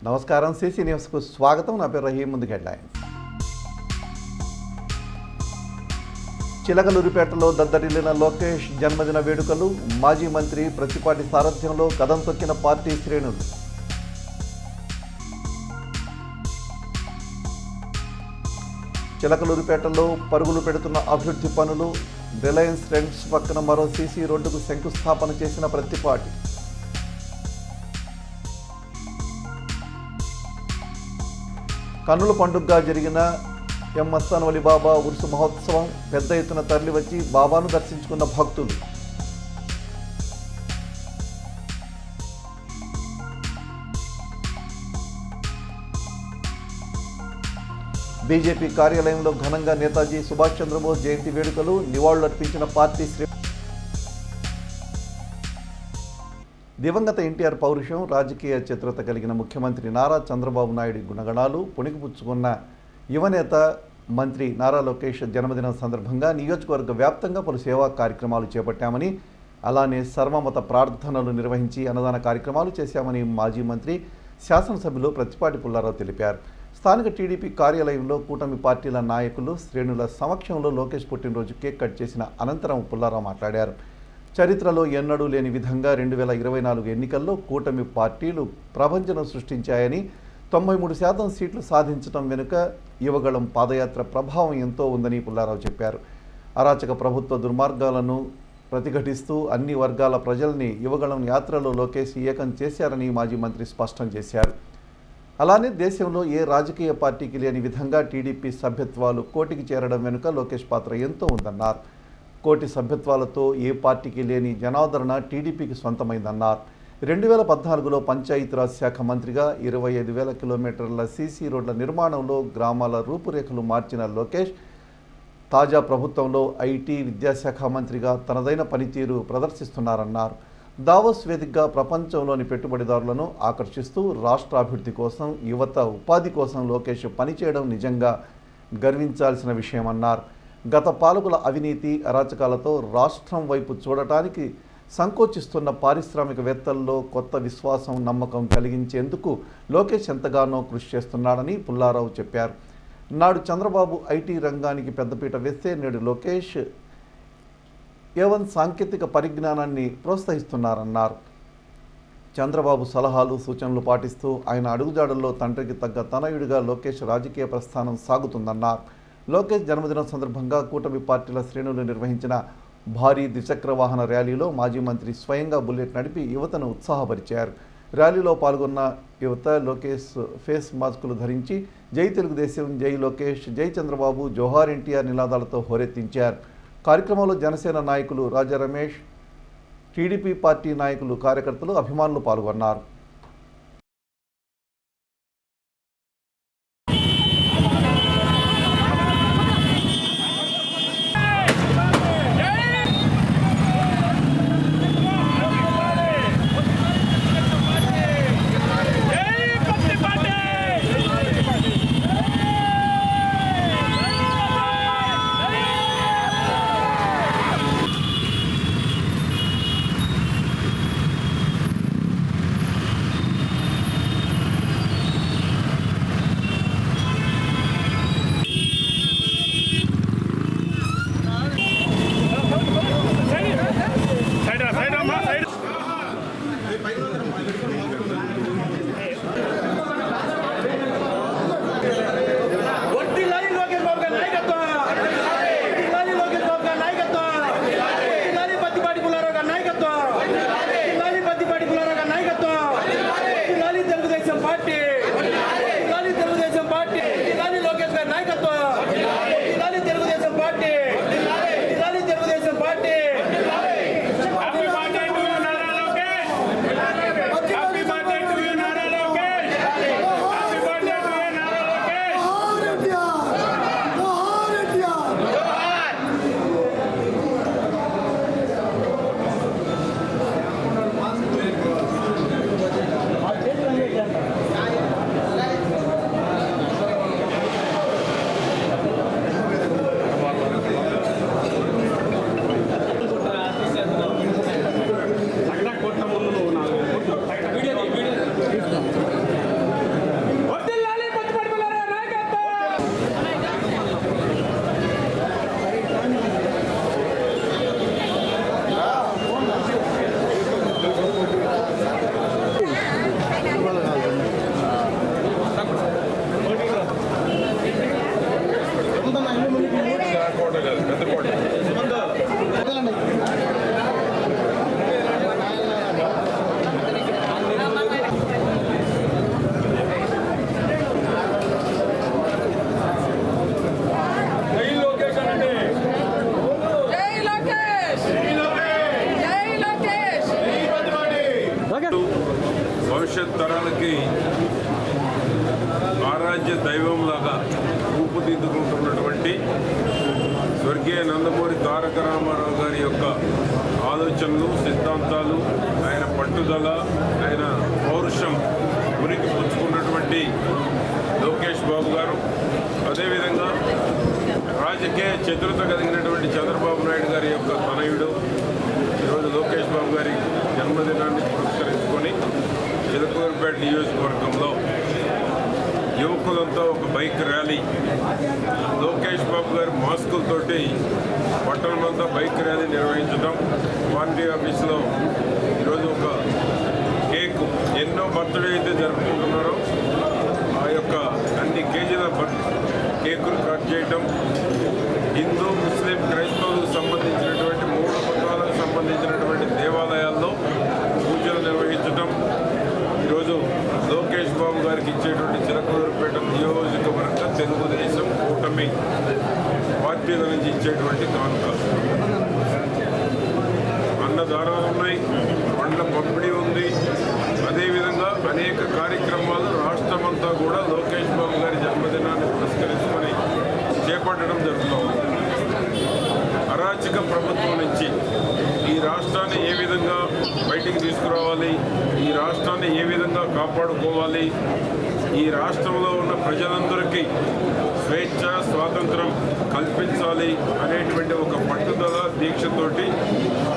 నమస్కారం, సిసి న్యూస్కు స్వాగతం. నా పేరు రహీం. ముందుకు హెడ్లైన్స్. చిలకలూరిపేటలో దద్దరిల్లిన లోకేష్ జన్మదిన వేడుకలు. మాజీ మంత్రి ప్రత్తిపాటి సారథ్యంలో కదం తొక్కిన పార్టీ శ్రేణులు. చిలకలూరిపేటలో పరుగులు పెడుతున్న అభివృద్ధి పనులు. రిలయన్స్ ట్రెండ్స్ పక్కన మరో సీసీ రోడ్డుకు శంకుస్థాపన చేసిన ప్రత్తిపాటి. కన్నుల పండుగగా జరిగిన ఎం మస్తాన్ వలి బాబా ఉరుసు మహోత్సవం. పెద్ద ఎత్తున తరలివచ్చి బాబాను దర్శించుకున్న భక్తులు. బీజేపీ కార్యాలయంలో ఘనంగా నేతాజీ సుభాష్ చంద్రబోస్ జయంతి వేడుకలు. నివాళులర్పించిన పార్టీ దివంగత ఎన్టీఆర్ పౌరుషం, రాజకీయ చిత్రత కలిగిన ముఖ్యమంత్రి నారా చంద్రబాబు నాయుడు గుణగణాలు పుణికిపుచ్చుకున్న యువనేత మంత్రి నారా లోకేష్ జన్మదినం సందర్భంగా నియోజకవర్గ వ్యాప్తంగా పలు సేవా కార్యక్రమాలు చేపట్టామని, అలానే సర్వమత ప్రార్థనలు నిర్వహించి అన్నదాన కార్యక్రమాలు చేశామని మాజీ మంత్రి శాసనసభ్యులు ప్రత్తిపాటి పుల్లారావు తెలిపారు. స్థానిక టీడీపీ కార్యాలయంలో కూటమి పార్టీల నాయకులు, శ్రేణుల సమక్షంలో లోకేష్ పుట్టినరోజు కేక్ కట్ చేసిన అనంతరం పుల్లారావు మాట్లాడారు. చరిత్రలో ఎన్నడూ లేని విధంగా 2024 ఎన్నికల్లో కూటమి పార్టీలు ప్రభంజనం సృష్టించాయని, 93% సీట్లు సాధించడం వెనుక యువగళం పాదయాత్ర ప్రభావం ఎంతో ఉందని పుల్లారావు చెప్పారు. అరాచక ప్రభుత్వ దుర్మార్గాలను ప్రతిఘటిస్తూ అన్ని వర్గాల ప్రజల్ని యువగళం యాత్రలో లోకేష్ ఏకం చేశారని మాజీ మంత్రి స్పష్టం చేశారు. అలానే దేశంలో ఏ రాజకీయ పార్టీకి లేని విధంగా టీడీపీ సభ్యత్వాలు కోటికి చేరడం వెనుక లోకేష్ పాత్ర ఎంతో ఉందన్నారు. కోటి సభ్యత్వాలతో ఏ పార్టీకి లేని జనాదరణ టీడీపీకి సొంతమైందన్నారు. 2014లో పంచాయతీరాజ్ శాఖ మంత్రిగా 25,000 కిలోమీటర్ల సీసీ రోడ్ల నిర్మాణంలో గ్రామాల రూపురేఖలు మార్చిన లోకేష్ తాజా ప్రభుత్వంలో ఐటీ, విద్యాశాఖ మంత్రిగా తనదైన పనితీరు ప్రదర్శిస్తున్నారన్నారు. దావోస్ వేదికగా ప్రపంచంలోని పెట్టుబడిదారులను ఆకర్షిస్తూ రాష్ట్ర అభివృద్ధి కోసం, యువత ఉపాధి కోసం లోకేష్ పనిచేయడం నిజంగా గర్వించాల్సిన విషయమన్నారు. గత పాలకుల అవినీతి, అరాచకాలతో రాష్ట్రం వైపు చూడటానికి సంకోచిస్తున్న పారిశ్రామికవేత్తల్లో కొత్త విశ్వాసం, నమ్మకం కలిగించేందుకు లోకేష్ ఎంతగానో కృషి చేస్తున్నాడని పుల్లారావు చెప్పారు. నాడు చంద్రబాబు ఐటీ రంగానికి పెద్దపీట వేస్తే నేడు లోకేష్ ఏవన్ సాంకేతిక పరిజ్ఞానాన్ని ప్రోత్సహిస్తున్నారన్నారు. చంద్రబాబు సలహాలు, సూచనలు పాటిస్తూ ఆయన అడుగుజాడల్లో తండ్రికి తగ్గ తనయుడిగా లోకేష్ రాజకీయ ప్రస్థానం సాగుతుందన్నారు. లోకేష్ జన్మదినం సందర్భంగా కూటమి పార్టీల శ్రేణులు నిర్వహించిన భారీ ద్విచక్ర వాహన ర్యాలీలో మాజీ మంత్రి స్వయంగా బుల్లెట్ నడిపి యువతను ఉత్సాహపరిచారు. ర్యాలీలో పాల్గొన్న యువత లోకేష్ ఫేస్ మాస్కులు ధరించి జై తెలుగుదేశం, జై లోకేష్, జై చంద్రబాబు, జోహార్ ఎన్టీఆర్ నినాదాలతో హోరెత్తించారు. కార్యక్రమంలో జనసేన నాయకులు రాజా రమేష్, టీడీపీ పార్టీ నాయకులు, కార్యకర్తలు, అభిమానులు పాల్గొన్నారు. భవిష్యత్ తరాలకి ఆరాధ్య దైవంలాగా రూపుదిద్దుకుంటున్నటువంటి స్వర్గీయ నందమూరి తారక రామారావు గారి యొక్క ఆలోచనలు, సిద్ధాంతాలు, ఆయన పట్టుదల, ఆయన పౌరుషం ఉనికి పుచ్చుకున్నటువంటి లోకేష్ బాబు గారు, అదేవిధంగా రాజకీయ చతురత కలిగినటువంటి చంద్రబాబు నాయుడు గారి యొక్క తనయుడు ఈరోజు లోకేష్ బాబు గారి జన్మదినాన్ని పురస్కరించుకొని చిలకలూరిపేట నియోజకవర్గంలో యువకులంతా ఒక బైక్ ర్యాలీ, లోకేష్ బాబు గారి మాస్కులతోటి పట్టణమంతా బైక్ ర్యాలీ నిర్వహించడం, పార్టీ ఆఫీసులో ఈరోజు ఒక కేక్, ఎన్నో బర్త్డే అయితే జరుపుకుంటున్నారో ఆ యొక్క అన్ని కేజీల కేకులు కట్ చేయటం, హిందూ, ముస్లిం, క్రైస్తవులకు సంబంధించినటువంటి 3 మతాలకు సంబంధించినటువంటి దేవాలయాల్లో పూజలు నిర్వహించడం, ఈరోజు లోకేష్ బాబు గారికి ఇచ్చేటువంటి చిలకలూరిపేట నియోజకవర్గ తెలుగుదేశం కూటమి పార్టీల నుంచి ఇచ్చేటువంటి కానుక. అన్నదానాలు ఉన్నాయి, పండ్ల పంపిణీ ఉంది, అదేవిధంగా అనేక కార్యక్రమాలు రాష్ట్రమంతా కూడా లోకేష్ బాబు గారి జన్మదినాన్ని పురస్కరించుకొని చేపట్టడం జరుగుతుంది. అరాచక ప్రభుత్వం నుంచి ఈ రాష్ట్రాన్ని ఏ విధంగా బయటికి తీసుకురావాలి, ఈ రాష్ట్రాన్ని ఏ విధంగా కాపాడుకోవాలి, ఈ రాష్ట్రంలో ఉన్న ప్రజలందరికీ స్వేచ్ఛ, స్వాతంత్రం కల్పించాలి అనేటువంటి ఒక పట్టుదల, దీక్షతోటి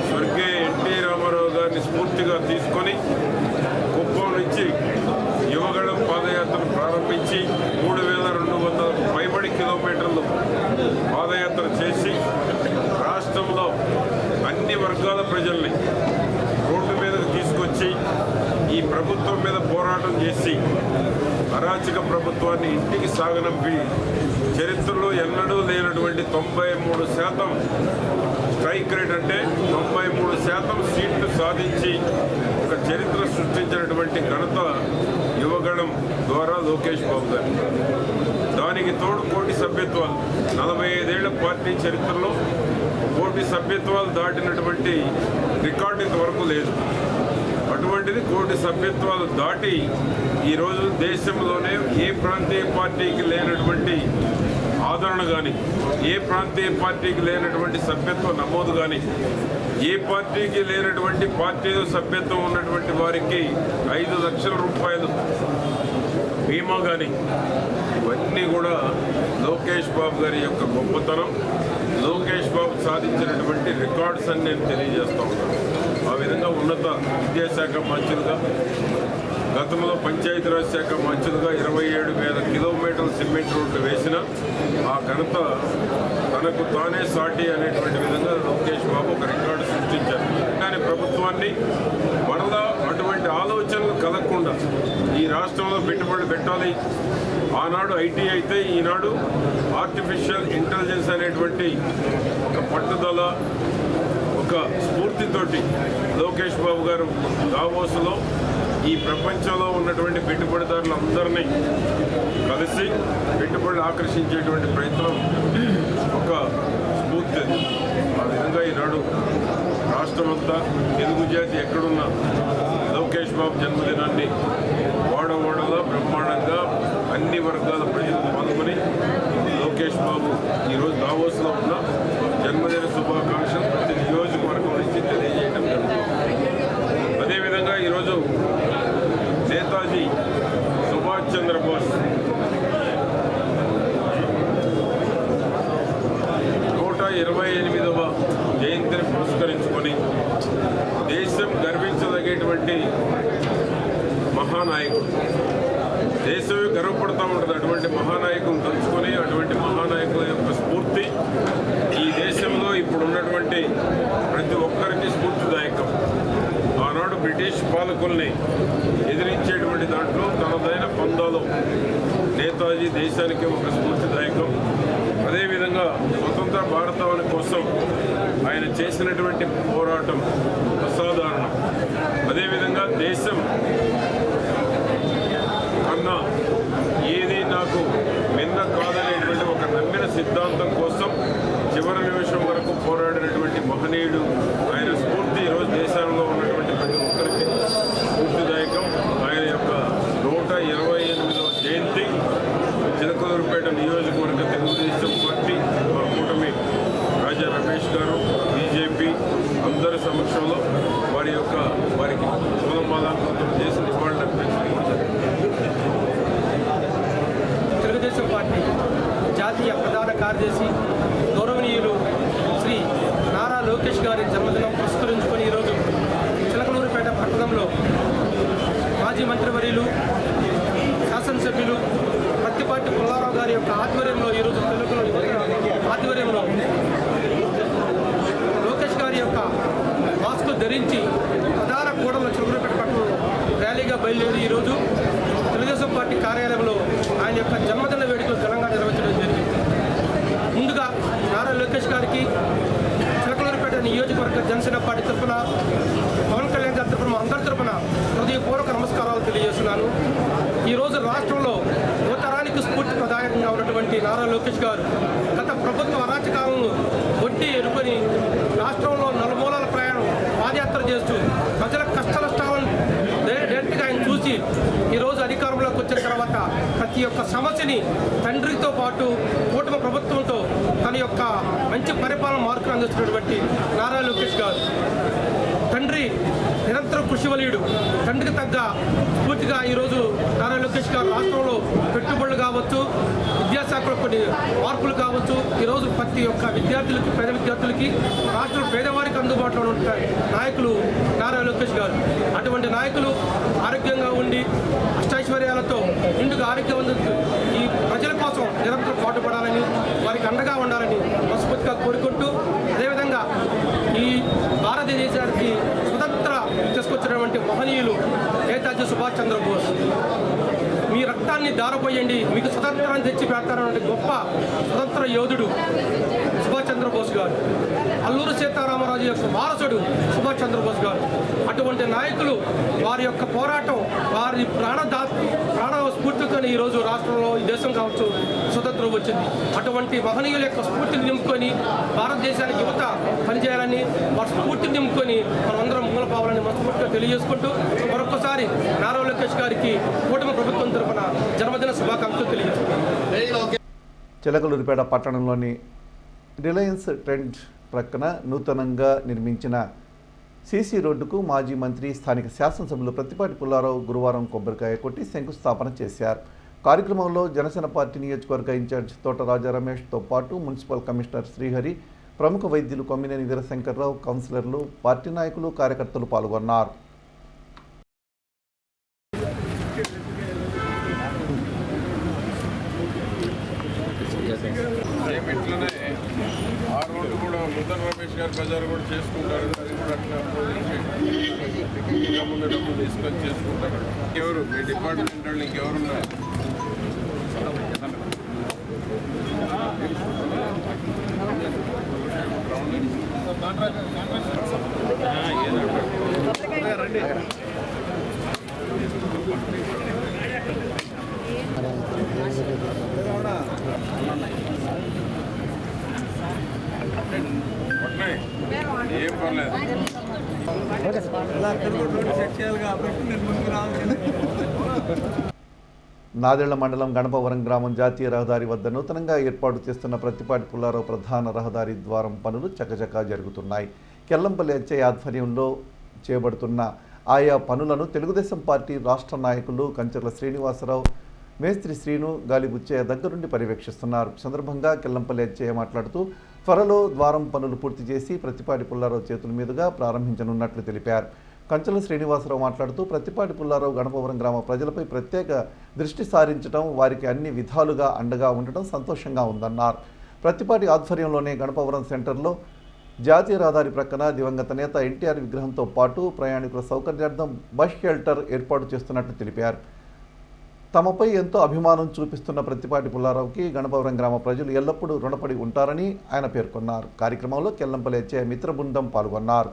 స్వర్గీయ ఎన్టీ రామారావు గారిని స్ఫూర్తిగా తీసుకొని కుప్పం నుంచి యువగళం పాదయాత్రను ప్రారంభించి 3200 పైబడి కిలోమీటర్లు పాదయాత్ర చేసి రాష్ట్రంలో అన్ని వర్గాల ప్రజల్ని రోడ్డు మీదకు తీసుకొచ్చి ఈ ప్రభుత్వం మీద పోరాటం చేసి అరాచక ప్రభుత్వాన్ని ఇంటికి సాగనంపి చరిత్రలో ఎన్నడూ లేనటువంటి 93% స్ట్రైక్ రేట్, అంటే 93% సీట్లు సాధించి ఒక చరిత్ర సృష్టించినటువంటి ఘనత యువగణం ద్వారా లోకేష్ బాబు గారు. దానికి తోడు కోటి సభ్యత్వాలు, 45 ఏళ్ల పార్టీ చరిత్రలో కోటి సభ్యత్వాలు దాటినటువంటి రికార్డు ఇంతవరకు లేదు. అటువంటిది కోటి సభ్యత్వాలు దాటి ఈరోజు దేశంలోనే ఏ ప్రాంతీయ పార్టీకి లేనటువంటి ఆదరణ కానీ, ఏ ప్రాంతీయ పార్టీకి లేనటువంటి సభ్యత్వ నమోదు కానీ, ఏ పార్టీకి లేనటువంటి పార్టీలో సభ్యత్వం ఉన్నటువంటి వారికి 5 లక్షల రూపాయలు బీమా కానీ, ఇవన్నీ కూడా లోకేష్ బాబు గారి యొక్క గొప్పతనం, లోకేష్ బాబు సాధించినటువంటి రికార్డ్స్ అని నేను తెలియజేస్తూ ఉన్నాను. ఆ విధంగా ఉన్నత విద్యాశాఖ మంత్రులుగా, గతంలో పంచాయతీరాజ్ శాఖ మంత్రులుగా 27,000 కిలోమీటర్ల సిమెంట్ రోడ్లు వేసిన ఆ ఘనత తనకు తానే సాటి అనేటువంటి విధంగా లోకేష్ బాబు ఒక రికార్డు సృష్టించారు. కానీ ప్రభుత్వాన్ని మరలా అటువంటి ఆలోచనలు కలగకుండా ఈ రాష్ట్రంలో పెట్టుబడులు పెట్టాలి. ఆనాడు ఐటీ అయితే ఈనాడు ఆర్టిఫిషియల్ ఇంటెలిజెన్స్ అనేటువంటి ఒక పట్టుదల, ఒక స్ఫూర్తితోటి లోకేష్ బాబు గారు దావోస్లో ఈ ప్రపంచంలో ఉన్నటువంటి పెట్టుబడిదారులందరినీ కలిసి పెట్టుబడులు ఆకర్షించేటువంటి ప్రయత్నం ఒక స్ఫూర్తి. ఆ విధంగా ఈనాడు రాష్ట్రమంతా తెలుగు జాతి ఎక్కడున్నా లోకేష్ బాబు జన్మదినాన్ని వాడవాడలో బ్రహ్మాండంగా అన్ని వర్గాల ప్రజలు పాల్గొని లోకేష్ బాబు ఈరోజు దావోస్లో ఉన్న జన్మదిన శుభాకాంక్షలు ప్రతి నియోజకవర్గం నుంచి తెలియజేయడం జరుగుతుంది. అదేవిధంగా ఈరోజు నేతాజీ సుభాష్ చంద్రబోస్ 128వ జయంతిని పురస్కరించుకొని దేశం గర్వించదగేటువంటి మహానాయకుడు, దేశమే గర్వపడుతూ ఉంటుంది. అటువంటి మహానాయకులను తలుచుకొని, అటువంటి మహానాయకుల యొక్క స్ఫూర్తి ఈ దేశంలో ఇప్పుడు ఉన్నటువంటి ప్రతి ఒక్కరికి స్ఫూర్తిదాయకం. ఆనాడు బ్రిటిష్ పాలకుల్ని ఎదిరించేటువంటి దాంట్లో తనదైన పందాలో నేతాజీ దేశానికి ఒక స్ఫూర్తిదాయకం. అదేవిధంగా స్వతంత్ర భారతావని కోసం ఆయన చేసినటువంటి పోరాటం అసాధారణం. అదేవిధంగా దేశం కన్నా ఏది నాకు మిన్న కాదనేటువంటి ఒక నమ్మిన సిద్ధాంతం కోసం చివరి నిమిషం వరకు పోరాడినటువంటి మహనీయుడు. ఆయన స్ఫూర్తి ఈరోజు దేశంలో ఉన్నటువంటి ప్రతి ఒక్కరికి స్ఫూర్తిదాయకం. ఆయన కార్యదర్శి గౌరవనీయులు శ్రీ నారా లోకేష్ గారి జన్మదినం పురస్కరించుకొని ఈరోజు చిలకలూరుపేట పట్టణంలో మాజీ మంత్రివర్యులు శాసనసభ్యులు పత్తిపాటి పుల్లారావు గారి యొక్క ఆధ్వర్యంలో ఈరోజు తెలుగులో ఆధ్వర్యంలో లోకేష్ గారి యొక్క మాస్కు ధరించి ప్రధాన కూడల చిలకలూరుపేట పట్టణంలో ర్యాలీగా బయలుదేరి ఈరోజు తెలుగుదేశం పార్టీ కార్యాలయంలో ఆయన యొక్క జన్మదిన వేడుకలు ఘనంగా నిర్వహించడం జరిగింది. ముందుగా నారా లోకేష్ గారికి చిలకలూరుపేట నియోజకవర్గ జనసేన పార్టీ తరఫున పవన్ కళ్యాణ్ గారి తరఫున అందరి తరఫున హృదయపూర్వక నమస్కారాలు తెలియజేస్తున్నాను. ఈరోజు రాష్ట్రంలో యువతరానికి స్ఫూర్తి ప్రదాయకంగా ఉన్నటువంటి నారా లోకేష్ గారు గత ప్రభుత్వ అరాచకాలను వడ్డీ ఎదుర్కొని రాష్ట్రంలో నలుమూలల ప్రయాణం పాదయాత్ర చేస్తూ ప్రజల కష్ట నష్టాలను డైరెక్ట్గా ఆయన చూసి ఈరోజు అధికారంలోకి వచ్చిన తర్వాత ప్రతి ఒక్క సమస్యని తండ్రితో పాటు కూటమి ప్రభుత్వంతో తన యొక్క మంచి పరిపాలన మార్కులు అందిస్తున్నటువంటి నారా లోకేష్ గారు తండ్రి నిరంతరం కృషివలీయుడు. తండ్రికి తగ్గ స్ఫూర్తిగా ఈరోజు నారా లోకేష్ గారు రాష్ట్రంలో పెట్టుబడులు కావచ్చు, విద్యాశాఖలో కొన్ని మార్పులు కావచ్చు, ఈరోజు ప్రతి ఒక్క విద్యార్థులకి పేద విద్యార్థులకి రాష్ట్రంలో పేదవారికి అందుబాటులో ఉంటాయి నాయకులు నారా లోకేష్ గారు. అటువంటి నాయకులు ఆరోగ్యంగా ఉండి అష్టైశ్వర్యాలతో నిండుగా ఆరోగ్యవంతులు ఈ ప్రజల కోసం నిరంతరం పాటుపడాలని వారికి అండగా ఉండాలని మనస్ఫూర్తిగా కోరుకుంటూ, అదేవిధంగా ఈ భారతదేశానికి స్వతంత్ర తీసుకొచ్చినటువంటి మహనీయులు నేతాజీ సుభాష్ చంద్రబోస్ మీ రక్తాన్ని దారపోయండి మీకు స్వతంత్రాన్ని తెచ్చి పెడతారనే గొప్ప స్వతంత్ర యోధుడు సుభాష్ చంద్రబోస్ గారు. అల్లూరు సీతారామరాజు యొక్క వారసుడు సుభాష్ చంద్రబోస్ గారు. అటువంటి నాయకులు వారి యొక్క పోరాటం వారి ప్రాణ స్ఫూర్తితో ఈరోజు రాష్ట్రంలో ఈ దేశం కావచ్చు స్వతంత్రం వచ్చింది. అటువంటి మహనీయుల యొక్క స్ఫూర్తిని నింపుకొని భారతదేశానికి యువత పనిచేయాలని వారి స్ఫూర్తిని నింపుకొని మనమందరం ముంగలపోవాలని మనస్ఫూర్తిగా తెలియజేసుకుంటూ మరొకసారి నారా లోకేష్ గారికి కూటమి ప్రభుత్వం తరఫున జన్మదిన శుభాకాంక్షలు తెలియజేస్తున్నాను. చిలకలూరిపేట పట్టణంలోని రిలయన్స్ ట్రెండ్ ప్రక్కన నూతనంగా నిర్మించిన సీసీ రోడ్డుకు మాజీ మంత్రి స్థానిక శాసనసభ్యులు ప్రత్తిపాటి పుల్లారావు గురువారం కొబ్బరికాయ కొట్టి శంకుస్థాపన చేశారు. కార్యక్రమంలో జనసేన పార్టీ నియోజకవర్గ ఇన్ఛార్జ్ తోట రాజా రమేష్తో పాటు మున్సిపల్ కమిషనర్ శ్రీహరి, ప్రముఖ వైద్యులు కొమ్మినేని వీరశంకర్రావు, కౌన్సిలర్లు, పార్టీ నాయకులు, కార్యకర్తలు పాల్గొన్నారు. ఇట్లనే ఆ రోడ్డు కూడా ముద్దన రమేష్ గారు బజార్ కూడా చేసుకుంటారు. అది కూడా అట్లా ఇంకా ముందు డబ్బులు తీసుకొని చేసుకుంటారు. ఎవరు మీ డిపార్ట్మెంట్ వాళ్ళు ఇంకెవరున్నారు? ఏం పర్లేదు. నాదెళ్ల మండలం గణపవరం గ్రామం జాతీయ రహదారి వద్ద నూతనంగా ఏర్పాటు చేస్తున్న ప్రత్తిపాటి పుల్లారావు ప్రధాన రహదారి ద్వారం పనులు చకచకా జరుగుతున్నాయి. కెల్లంపల్లి హెచ్ఐ ఆధ్వర్యంలో చేపడుతున్న ఆయా పనులను తెలుగుదేశం పార్టీ రాష్ట్ర నాయకులు కంచర్ల శ్రీనివాసరావు, మేస్త్రి శ్రీను, గాలిబుచ్చయ్య దగ్గరుండి పర్యవేక్షిస్తున్నారు. సందర్భంగా కెల్లంపల్లి హెచ్ఐ మాట్లాడుతూ త్వరలో ద్వారం పనులు పూర్తి చేసి ప్రత్తిపాటి పుల్లారావు చేతుల మీదుగా ప్రారంభించనున్నట్లు తెలిపారు. కంచల శ్రీనివాసరావు మాట్లాడుతూ ప్రత్తిపాటి పుల్లారావు గణపవరం గ్రామ ప్రజలపై ప్రత్యేక దృష్టి సారించడం, వారికి అన్ని విధాలుగా అండగా ఉండటం సంతోషంగా ఉందన్నారు. ప్రత్తిపాటి ఆధ్వర్యంలోనే గణపవరం సెంటర్లో జాతీయ రహదారి ప్రక్కన దివంగత నేత ఎన్టీఆర్ విగ్రహంతో పాటు ప్రయాణికుల సౌకర్యార్థం బస్ షెల్టర్ ఏర్పాటు చేస్తున్నట్లు తెలిపారు. తమపై ఎంతో అభిమానం చూపిస్తున్న ప్రత్తిపాటి పుల్లారావుకి గణపవరం గ్రామ ప్రజలు ఎల్లప్పుడూ రుణపడి ఉంటారని ఆయన పేర్కొన్నారు. కార్యక్రమంలో కెల్లంపల్లి హెచ్ఐ మిత్ర బృందం పాల్గొన్నారు.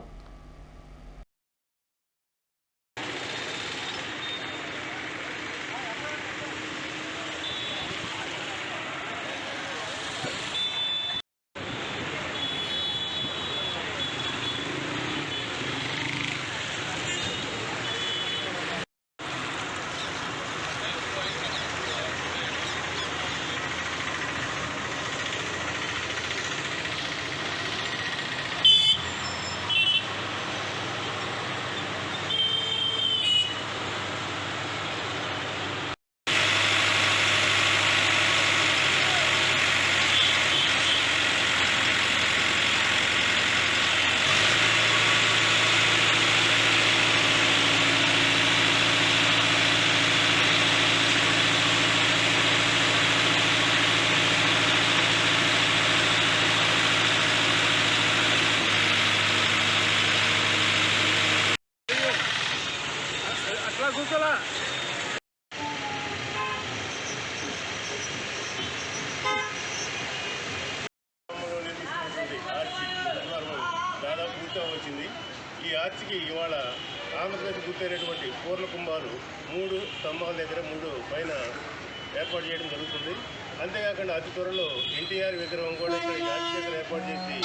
కూర్చోలా దాదాపు పూర్తిగా వచ్చింది. ఈ ఆర్చికి ఇవాళ ఆంధ్రప్రదేశ్ గుర్తైనటువంటి పూర్ణ కుంభాలు 3 స్తంభాల దగ్గర 3 పైన ఏర్పాటు చేయడం జరుగుతుంది. అంతేకాకుండా అతి త్వరలో ఎన్టీఆర్ విగ్రహం కూడా ఇక్కడ ఈ ఆర్చి దగ్గర ఏర్పాటు చేసి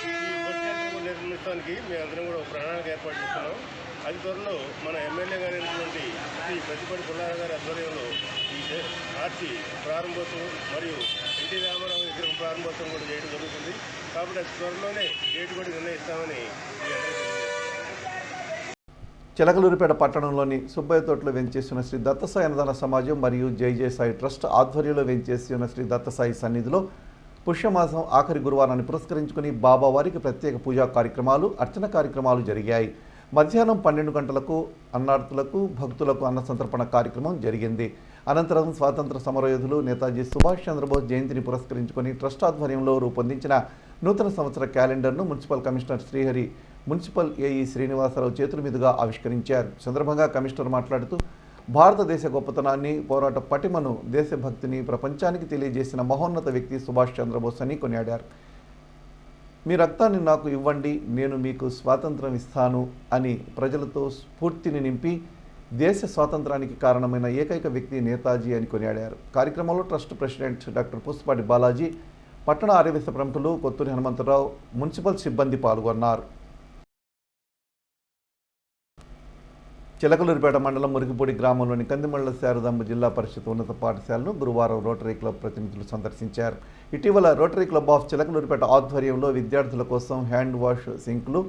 ఈ బస్ సెంటర్ నిర్మించడానికి మేమందరం కూడా ఒక ప్రణాళిక ఏర్పాటు చేస్తున్నాం. అతి త్వరలో మన ఎమ్మెల్యే గారైనటువంటి శ్రీ ప్రతిపడి పుల్లారావు గారి ఆధ్వర్యంలో ఈ ఆర్చి ప్రారంభోత్సవం మరియు ఎన్టీ రామారావు విగ్రహం ప్రారంభోత్సవం కూడా చేయడం జరుగుతుంది. కాబట్టి అతి త్వరలోనే డేట్ కూడా నిర్ణయిస్తామని చిలకలూరిపేట పట్టణంలోని సుబ్బయ్య తోటలో వెంచేసిన శ్రీ దత్తసాయి అన్నదాన సమాజం మరియు జై జై సాయి ట్రస్ట్ ఆధ్వర్యంలో వెంచేసి ఉన్న శ్రీ దత్తసాయి సన్నిధిలో పుష్యమాసం ఆఖరి గురువారాన్ని పురస్కరించుకుని బాబావారికి ప్రత్యేక పూజా కార్యక్రమాలు అర్చన కార్యక్రమాలు జరిగాయి. మధ్యాహ్నం 12 గంటలకు అన్నార్థులకు భక్తులకు అన్న సంతర్పణ కార్యక్రమం జరిగింది. అనంతరం స్వాతంత్ర సమరయోధులు నేతాజీ సుభాష్ చంద్రబోస్ జయంతిని పురస్కరించుకుని ట్రస్ట్ ఆధ్వర్యంలో రూపొందించిన నూతన సంవత్సర క్యాలెండర్ను municipal commissioner Srihari municipal AE Srinivasarao చేతుల మీదుగా ఆవిష్కరించారు. సందర్భంగా కమిషనర్ మాట్లాడుతూ భారతదేశ గొప్పతనాన్ని, పోరాట పటిమను, దేశభక్తిని ప్రపంచానికి తెలియజేసిన మహోన్నత వ్యక్తి సుభాష్ చంద్రబోస్ అని కొనియాడారు. మీ రక్తాన్ని నాకు ఇవ్వండి, నేను మీకు స్వాతంత్రం ఇస్తాను అని ప్రజలతో స్ఫూర్తిని నింపి దేశ స్వాతంత్రానికి కారణమైన ఏకైక వ్యక్తి నేతాజీ అని కొనియాడారు. కార్యక్రమంలో trust president doctor Pushpati Balaji, పట్టణ ఆర్యవేశ ప్రముఖులు కొత్తూరి హనుమంతరావు, మున్సిపల్ సిబ్బంది పాల్గొన్నారు. చిలకలూరిపేట మండలం మురికిపూడి గ్రామంలోని కందిమళ్ల శారదాంబ జిల్లా పరిషత్ ఉన్నత పాఠశాలను గురువారం రోటరీ క్లబ్ ప్రతినిధులు సందర్శించారు. ఇటీవల రోటరీ క్లబ్ ఆఫ్ చిలకలూరిపేట ఆధ్వర్యంలో విద్యార్థుల కోసం హ్యాండ్ వాష్ సింక్లు,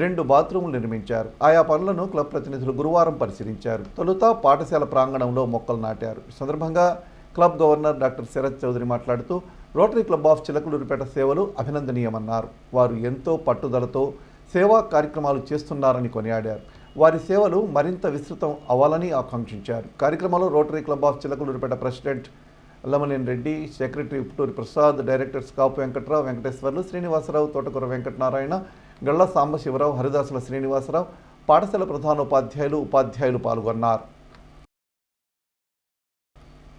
2 బాత్రూములు నిర్మించారు. ఆయా పనులను క్లబ్ ప్రతినిధులు గురువారం పరిశీలించారు. తొలుత పాఠశాల ప్రాంగణంలో మొక్కలు నాటారు. ఈ సందర్భంగా club governor doctor Sarath Chowdary మాట్లాడుతూ రోటరీ క్లబ్ ఆఫ్ చిలకలూరిపేట సేవలు అభినందనీయమన్నారు. వారు ఎంతో పట్టుదలతో సేవా కార్యక్రమాలు చేస్తున్నారని కొనియాడారు. వారి సేవలు మరింత విస్తృతం అవ్వాలని ఆకాంక్షించారు. కార్యక్రమంలో rotary club of Chilakaluripet president Lamalen Reddy, secretary Putturi Prasad, directors Kapu Venkatrao, Venkateswarlu, Srinivasarao, Thotakura Venkatanarayana, గళ్ళ Sambasivarao, హరిదాసుల Srinivasarao, పాఠశాల ప్రధానోపాధ్యాయులు, ఉపాధ్యాయులు పాల్గొన్నారు.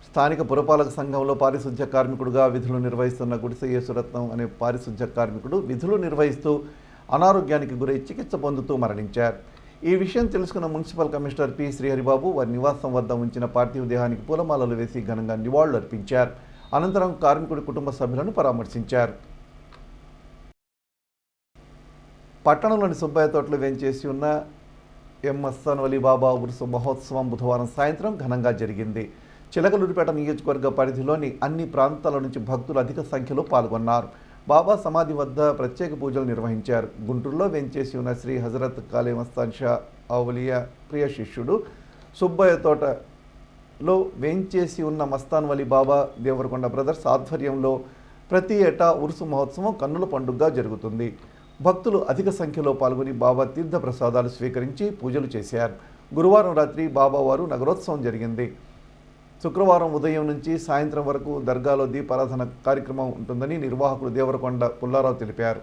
స్థానిక పురపాలక సంఘంలో పారిశుధ్య కార్మికుడిగా విధులు నిర్వహిస్తున్న గుడిసె యేసురత్నం అనే పారిశుధ్య కార్మికుడు విధులు నిర్వహిస్తూ అనారోగ్యానికి గురై చికిత్స పొందుతూ మరణించారు. ఈ విషయం తెలుసుకున్న మున్సిపల్ కమిషనర్ పి శ్రీహరిబాబు వారి నివాసం వద్ద ఉంచిన పార్థివ దేహానికి పూలమాలలు వేసి ఘనంగా నివాళులు అర్పించారు. అనంతరం కార్మికుడి కుటుంబ సభ్యులను పరామర్శించారు. పట్టణంలోని సుబ్బయ్య తోటలో వేంచేసి ఉన్న ఎం మస్తాన్ వలీ బాబా ఉరుసు మహోత్సవం బుధవారం సాయంత్రం ఘనంగా జరిగింది. చిలకలూరిపేట నియోజకవర్గ పరిధిలోని అన్ని ప్రాంతాల నుంచి భక్తులు అధిక సంఖ్యలో పాల్గొన్నారు. బాబా సమాధి వద్ద ప్రత్యేక పూజలు నిర్వహించారు. గుంటూరులో వెంచేసి ఉన్న శ్రీ హజరత్ కాలే మస్తాన్ షా ఔలియా ప్రియ శిష్యుడు సుబ్బయ్య తోటలో వేంచేసి ఉన్న మస్తాన్ వలీ బాబా దేవరకొండ బ్రదర్స్ ఆధ్వర్యంలో ప్రతి ఏటా ఉరుసు మహోత్సవం కన్నుల పండుగగా జరుగుతుంది. భక్తులు అధిక సంఖ్యలో పాల్గొని బాబా తీర్థ ప్రసాదాలు స్వీకరించి పూజలు చేశారు. గురువారం రాత్రి బాబావారు నగరోత్సవం జరిగింది. శుక్రవారం ఉదయం నుంచి సాయంత్రం వరకు దర్గాలో దీపారాధన కార్యక్రమం ఉంటుందని నిర్వాహకులు దేవరకొండ పుల్లారావు తెలిపారు.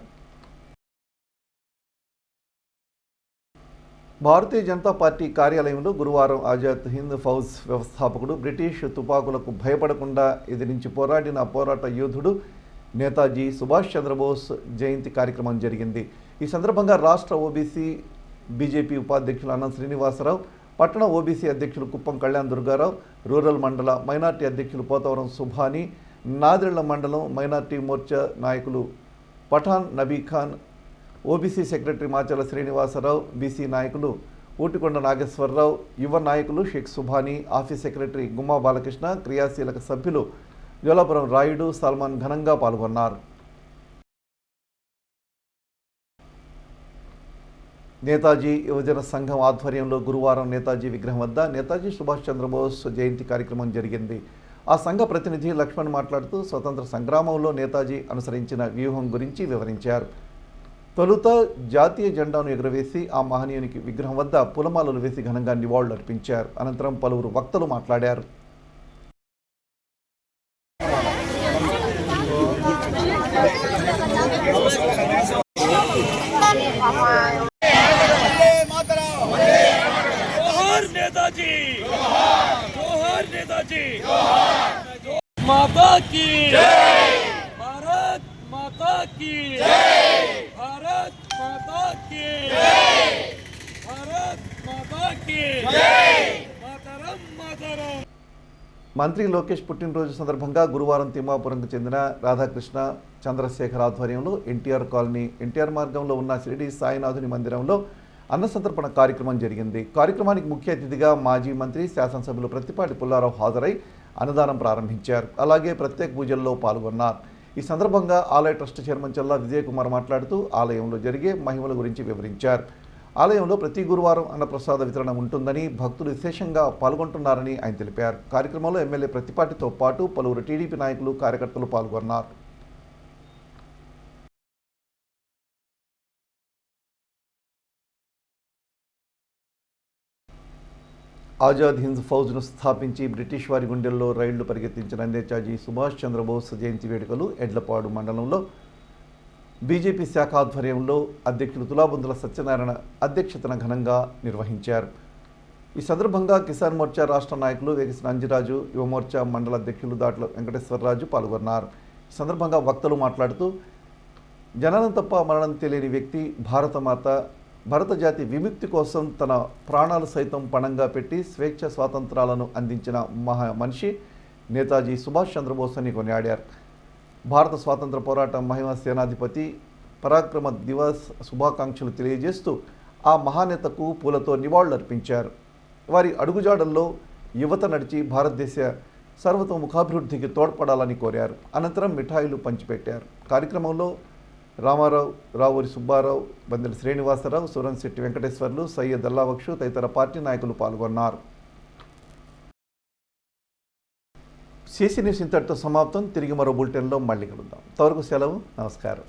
భారతీయ జనతా పార్టీ కార్యాలయంలో గురువారం ఆజాద్ హింద్ ఫౌజ్ వ్యవస్థాపకుడు, బ్రిటిష్ తుపాకులకు భయపడకుండా ఎదిరించి పోరాడిన పోరాట యోధుడు నేతాజీ సుభాష్ చంద్రబోస్ జయంతి కార్యక్రమం జరిగింది. ఈ సందర్భంగా రాష్ట్ర ఓబీసీ బీజేపీ ఉపాధ్యక్షులు అన్నం శ్రీనివాసరావు, పట్టణ ఓబీసీ అధ్యక్షులు కుప్పం కళ్యాణ్ దుర్గారావు, రూరల్ మండల మైనార్టీ అధ్యక్షులు పోతవరం సుభాని, నాదిళ్ల మండలం మైనార్టీ మోర్చా నాయకులు Pathan Nabi Khan, OBC secretary Machala Srinivasarao, BC నాయకులు ఊటికొండ నాగేశ్వరరావు, యువ నాయకులు షేక్ సుభాని, ఆఫీస్ సెక్రటరీ గుమ్మా బాలకృష్ణ, క్రియాశీలక సభ్యులు జోలాపురం రాయుడు, సల్మాన్ ఘనంగా పాల్గొన్నారు. నేతాజీ యువజన సంఘం ఆధ్వర్యంలో గురువారం నేతాజీ విగ్రహం వద్ద నేతాజీ సుభాష్ చంద్రబోస్ జయంతి కార్యక్రమం జరిగింది. ఆ సంఘ ప్రతినిధి లక్ష్మణ్ మాట్లాడుతూ స్వతంత్ర సంగ్రామంలో నేతాజీ అనుసరించిన వ్యూహం గురించి వివరించారు. తొలుత జాతీయ జెండాను ఎగురవేసి ఆ మహనీయునికి విగ్రహం వద్ద పూలమాలలు వేసి ఘనంగా నివాళులు అర్పించారు. అనంతరం పలువురు వక్తలు మాట్లాడారు. जोहार नेताजी, जोहार नेताजी, माता की भारत माता की भारत माता की भारत माता की मातरम मातरम। మంత్రి లోకేష్ పుట్టినరోజు సందర్భంగా గురువారం తిమ్మాపురంకు చెందిన రాధాకృష్ణ చంద్రశేఖర్ ఆధ్వర్యంలో ఎన్టీఆర్ కాలనీ ఎన్టీఆర్ మార్గంలో ఉన్న షిరిడి సాయినాథుని మందిరంలో అన్న సంతర్పణ కార్యక్రమం జరిగింది. కార్యక్రమానికి ముఖ్య అతిథిగా మాజీ మంత్రి శాసనసభ్యులు ప్రత్తిపాటి పుల్లారావు హాజరై అన్నదానం ప్రారంభించారు. అలాగే ప్రత్యేక పూజల్లో పాల్గొన్నారు. ఈ సందర్భంగా ఆలయ ట్రస్ట్ చైర్మన్ చల్లా విజయ్ కుమార్ మాట్లాడుతూ ఆలయంలో జరిగే మహిమల గురించి వివరించారు. ఆలయంలో ప్రతి గురువారం అన్నప్రసాద వితరణ ఉంటుందని, భక్తులు విశేషంగా పాల్గొంటున్నారని ఆయన తెలిపారు. కార్యక్రమంలో ఎమ్మెల్యే ప్రత్తిపాటితో పాటు పలువురు టీడీపీ నాయకులు, కార్యకర్తలు పాల్గొన్నారు. ఆజాద్ హింద్ ఫౌజ్ను స్థాపించి బ్రిటిష్ వారి గుండెల్లో రైళ్లు పరిగెత్తించిన నేతాజీ సుభాష్ చంద్రబోస్ జయంతి వేడుకలు ఎడ్లపాడు మండలంలో బీజేపీ శాఖ ఆధ్వర్యంలో అధ్యక్షులు తులాబొంతుల సత్యనారాయణ అధ్యక్షతన ఘనంగా నిర్వహించారు. ఈ సందర్భంగా కిసాన్ మోర్చా రాష్ట్ర నాయకులు వేగిసిన అంజిరాజు, యువమోర్చా మండల అధ్యక్షులు దాట్ల వెంకటేశ్వరరాజు పాల్గొన్నారు. ఈ సందర్భంగా వక్తలు మాట్లాడుతూ జననం తప్ప మరణం తెలియని వ్యక్తి, భారతమాత, భరత జాతి విముక్తి కోసం తన ప్రాణాలు సైతం పణంగా పెట్టి స్వేచ్ఛ స్వాతంత్రాలను అందించిన మనిషి నేతాజీ సుభాష్ చంద్రబోస్ అని కొనియాడారు. భారత స్వాతంత్ర పోరాట మహిళా సేనాధిపతి పరాక్రమ దివస్ శుభాకాంక్షలు తెలియజేస్తూ ఆ మహానేతకు పూలతో నివాళులర్పించారు. వారి అడుగుజాడల్లో యువత నడిచి భారతదేశ సర్వతోముఖాభివృద్ధికి తోడ్పడాలని కోరారు. అనంతరం మిఠాయిలు పంచిపెట్టారు. కార్యక్రమంలో రామారావు, రావూరి సుబ్బారావు, బందెల శ్రీనివాసరావు, సురంశెట్టి వెంకటేశ్వర్లు, సయ్యద్ అల్లాబక్షు తదితర పార్టీ నాయకులు పాల్గొన్నారు. సిసి న్యూస్ ఇంతటితో సమాప్తం. తిరిగి మరో బులెటిన్లో మళ్ళీ కలుద్దాం. అంతవరకు సెలవు. నమస్కారం.